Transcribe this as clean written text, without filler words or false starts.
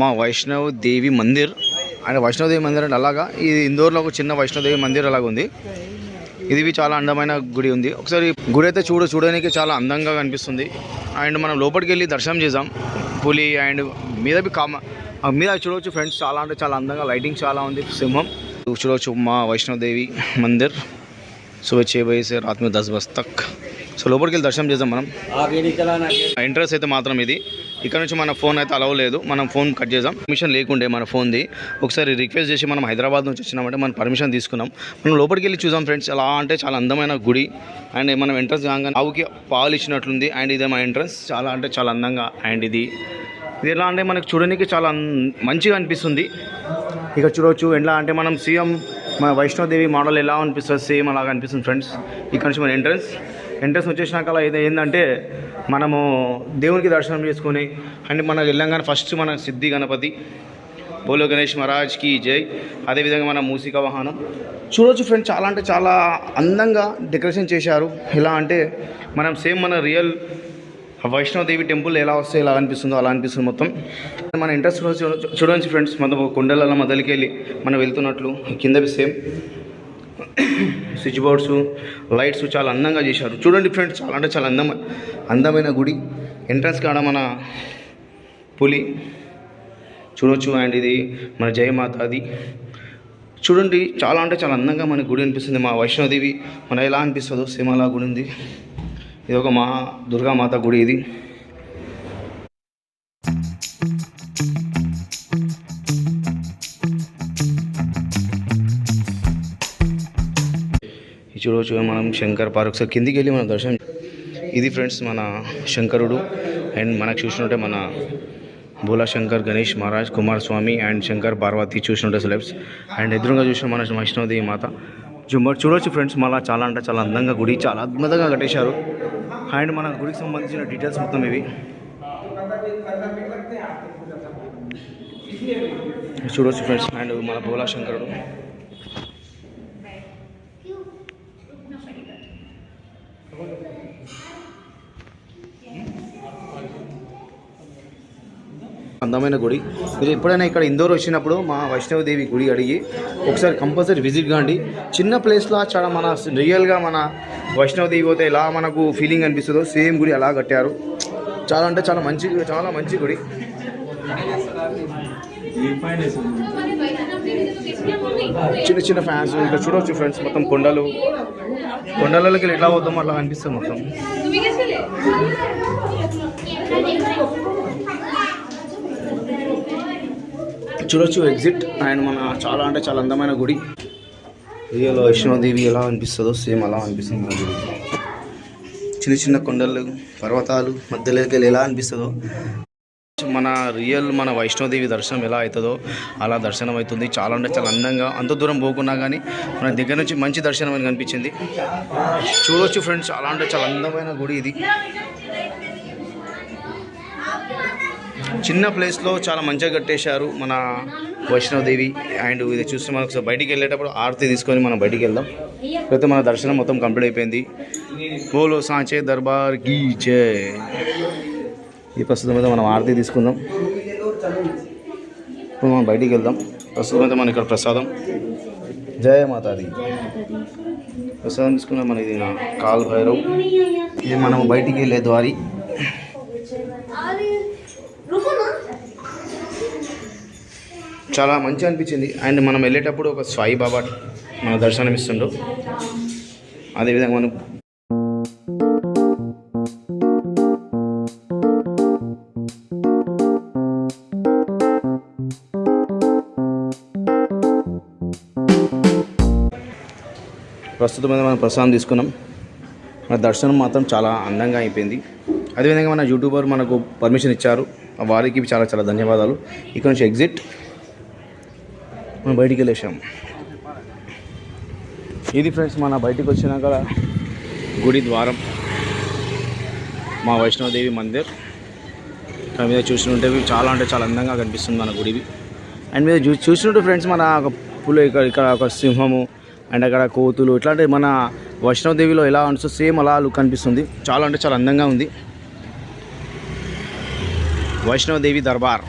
మా వైష్ణవదేవి మందిర్ అండ్ వైష్ణవదేవి మందిర్ అంటే అలాగా ఇది ఇందోర్లో ఒక చిన్న వైష్ణవదేవి మందిర్ అలాగ ఉంది. ఇది చాలా అందమైన గుడి ఉంది. ఒకసారి గుడి అయితే చూడడానికి చాలా అందంగా కనిపిస్తుంది. అండ్ మనం లోపలికి వెళ్ళి దర్శనం చేద్దాం. పులి అండ్ మీద మీద చూడవచ్చు ఫ్రెండ్స్, చాలా అంటే చాలా అందంగా లైటింగ్ చాలా ఉంది. సింహం చూడవచ్చు మా వైష్ణవదేవి మందిర్. सुबह 6 बजे से रात में 10 बजे तक. సో లోపలికి వెళ్ళి దర్శనం చేద్దాం మనం. ఎంట్రన్స్ అయితే మాత్రం ఇది. ఇక్కడ నుంచి మన ఫోన్ అయితే అలవ్ లేదు, మనం ఫోన్ కట్ చేద్దాం. పర్మిషన్ లేకుండే మన ఫోన్ది. ఒకసారి రిక్వెస్ట్ చేసి మనం హైదరాబాద్ నుంచి వచ్చినామంటే మనం పర్మిషన్ తీసుకున్నాం. మనం లోపలికి వెళ్ళి చూద్దాం ఫ్రెండ్స్. అలా అంటే చాలా అందమైన గుడి. అండ్ మనం ఎంట్రన్స్ కాగానే ఆవుకి పాలు ఇచ్చినట్లుంది. అండ్ ఇదే మా ఎంట్రన్స్. చాలా అంటే చాలా అందంగా. అండ్ ఇది ఎలా అంటే మనకు చూడడానికి చాలా మంచిగా అనిపిస్తుంది. ఇక చూడవచ్చు ఎలా అంటే మనం సీఎం మన వైష్ణవదేవి మోడల్ ఎలా అనిపిస్తుంది, సేమ్ అలాగా అనిపిస్తుంది ఫ్రెండ్స్. ఇక్కడ నుంచి మన ఎంట్రన్స్ వచ్చేసినాక అలా ఇది ఏంటంటే మనము దేవునికి దర్శనం చేసుకొని అండ్ మన వెళ్ళంగానే ఫస్ట్ మన సిద్ధి గణపతి, బోలో గణేష్ మహారాజ్కి జై. అదేవిధంగా మన మూసిక వాహనం చూడవచ్చు ఫ్రెండ్స్. చాలా అంటే చాలా అందంగా డెకరేషన్ చేశారు. ఎలా అంటే మనం సేమ్ మన రియల్ వైష్ణవదేవి టెంపుల్ ఎలా వస్తే ఎలా అనిపిస్తుందో అలా అనిపిస్తుంది మొత్తం. మన ఇంట్రెస్ట్ చూడండి ఫ్రెండ్స్. మొత్తం కొండల మొదలికి వెళ్ళి మనం వెళ్తున్నట్లు కిందవి సేమ్ స్విచ్ బోర్డ్స్, లైట్స్ చాలా అందంగా చేశారు. చూడండి ఫ్రెండ్స్, చాలా అంటే చాలా అందమైన గుడి. ఎంట్రన్స్ కాడ మన పులి చూడవచ్చు. అండ్ ఇది మన జయమాతాది చూడండి. చాలా అంటే చాలా అందంగా మన గుడి అనిపిస్తుంది. మా వైష్ణవదేవి మన ఎలా అనిపిస్తుందో సేమ్ అలా గుడి ఉంది. ఇది ఒక దుర్గామాత గుడి. ఇది చూడవచ్చు మనం శంకర్ పార్క్. ఒకసారి కిందికి వెళ్ళి మనం దర్శనం. ఇది ఫ్రెండ్స్ మన శంకరుడు. అండ్ మనకు చూసినట్టే మన భోలా శంకర్, గణేష్ మహారాజ్, కుమారస్వామి అండ్ శంకర్ పార్వతి చూసినట్టే స్లెబ్స్. అండ్ ఎదురుగా చూసిన మన వైష్ణవదేవి మాత చూడవచ్చు ఫ్రెండ్స్. మళ్ళీ చాలా అంటే చాలా అందంగా గుడి చాలా అద్భుతంగా కట్టేశారు. అండ్ మన గుడికి సంబంధించిన డీటెయిల్స్ మొత్తం ఇవి చూడవచ్చు ఫ్రెండ్స్. అండ్ మన భోలా శంకరుడు అందమైన గుడి. మీరు ఎప్పుడైనా ఇక్కడ ఇందోర్ వచ్చినప్పుడు మా వైష్ణవదేవి గుడి అడిగి ఒకసారి కంపల్సరీ విజిట్ కాండి. చిన్న ప్లేస్లో చాలా మన రియల్గా మన వైష్ణవదేవి పోతే ఎలా మనకు ఫీలింగ్ అనిపిస్తుందో సేమ్ గుడి అలా కట్టారు. చాలా అంటే చాలా మంచి గుడి. చిన్న చిన్న ఫ్యాన్స్ ఇంకా చూడవచ్చు ఫ్రెండ్స్. మొత్తం కొండలకి ఎట్లా పోతామో అలా అనిపిస్తుంది మొత్తం. చూడొచ్చు ఎగ్జిట్. అండ్ మన చాలా అంటే చాలా అందమైన గుడి. రియల్ వైష్ణవదేవి ఎలా అనిపిస్తుందో సేమ్ అలా అనిపిస్తుంది మన గుడి. చిన్న చిన్న కొండలు, పర్వతాలు మధ్యలోకి వెళ్ళి ఎలా అనిపిస్తుందో మన రియల్ మన వైష్ణవదేవి దర్శనం ఎలా అవుతుందో అలా దర్శనం అవుతుంది. చాలా అంటే చాలా అందంగా. అంత దూరం పోకున్నా కానీ మన దగ్గర నుంచి మంచి దర్శనం అని కనిపించింది. చూడవచ్చు ఫ్రెండ్స్. చాలా అంటే చాలా అందమైన గుడి ఇది. చిన్న ప్లేస్లో చాలా మంచిగా కట్టేశారు మన వైష్ణవదేవి. అండ్ ఇది చూస్తే మనం ఒకసారి బయటికి వెళ్ళేటప్పుడు ఆరతి తీసుకొని మనం బయటికి వెళ్దాం. లేకపోతే మన దర్శనం మొత్తం కంప్లీట్ అయిపోయింది. బోలో సాంచే దర్బార్ కీ జై. ఈ ప్రస్తుతం అయితే మనం ఆరతి తీసుకుందాం. ఇప్పుడు మనం బయటికి వెళ్దాం. ప్రస్తుతం అయితే మన ఇక్కడ ప్రసాదం జయ మాతాది ప్రసాదం తీసుకున్నాం. మన ఇది కాల్ భైరవ్. ఇది మనం బయటికి వెళ్ళే ద్వారి. చాలా మంచిగా అనిపించింది. అండ్ మనం వెళ్ళేటప్పుడు ఒక సాయిబాబా మన దర్శనం ఇస్తుండ్రు. అదేవిధంగా మనం ప్రస్తుతం మనం ప్రసాదం తీసుకున్నాం. మన దర్శనం మాత్రం చాలా అందంగా అయిపోయింది. అదేవిధంగా మన యూట్యూబర్ మనకు పర్మిషన్ ఇచ్చారు, వారికి చాలా చాలా ధన్యవాదాలు. ఇక్కడ నుంచి ఎగ్జిట్ మనం బయటికి వెళ్ళేసాం. ఇది ఫ్రెండ్స్ మన బయటికి వచ్చినాక గుడి ద్వారం, మా వైష్ణవదేవి మందిర్. దాని మీద చూసినట్టే చాలా అంటే చాలా అందంగా కనిపిస్తుంది మన గుడివి. అండ్ మీద చూసినట్టు ఫ్రెండ్స్ మన ఒక పులి, ఇక్కడ ఒక సింహము అండ్ అక్కడ కోతులు, ఇట్లాంటి మన వైష్ణవదేవిలో ఎలా అనిపిస్తుందో సేమ్ అలా లుక్ కనిపిస్తుంది. చాలా అంటే చాలా అందంగా ఉంది వైష్ణవదేవి దర్బార్.